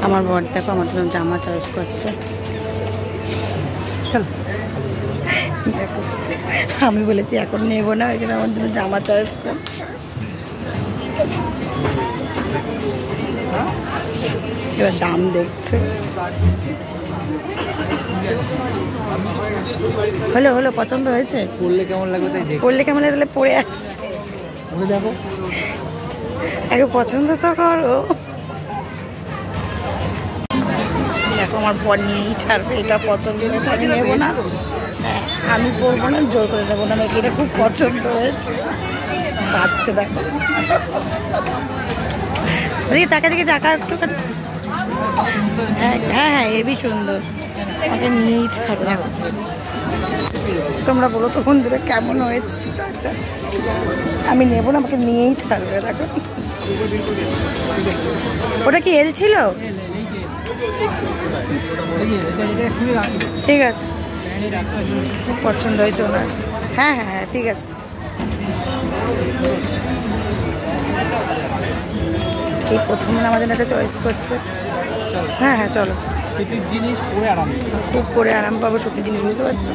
আমার বর দেখো আমার জন্য জামা চয়েস করছে। চল দেখো আমি বলেছি এখন নেবো না, এখানে আমার জন্য জামা চয়েস করছে। এবার দাম দেখছে। হলো হলো পছন্দ হয়েছে? পরলে কেমন লাগবে তাই দেখ। পরলে কেমন লাগে তাহলে পরে আসছে। দেখো আগে পছন্দ তো করো। দেখো আমার বর নিয়েই ছাড়বে, এটা পছন্দ হয়েছে আমি নেবো না। হ্যাঁ আমি পরবো না, জোর করে নেবো না, নাকি এটা খুব পছন্দ হয়েছে। পাচ্ছে দেখো দেখি টাকা দিকে টাকা একটু। হ্যাঁ হ্যাঁ হ্যাঁ হেবি সুন্দর, আমাকে নিয়েই ছাড়বে। দেখো তোমরা বলো তো বন্ধুরা কেমন হয়েছে। আমি নেবো না, আমাকে নিয়েই ছাড়বে। দেখো ওটা কি এল ছিল? ঠিক আছে খুব পছন্দ হয়েছে ওনার। হ্যাঁ হ্যাঁ হ্যাঁ ঠিক আছে। এই প্রথম আমাদের একটা চয়েস করছে। হ্যাঁ হ্যাঁ চলো। সুতির জিনিস পরে আরাম, খুব পরে আরাম পাবো সুতির জিনিস, বুঝতে পারছো?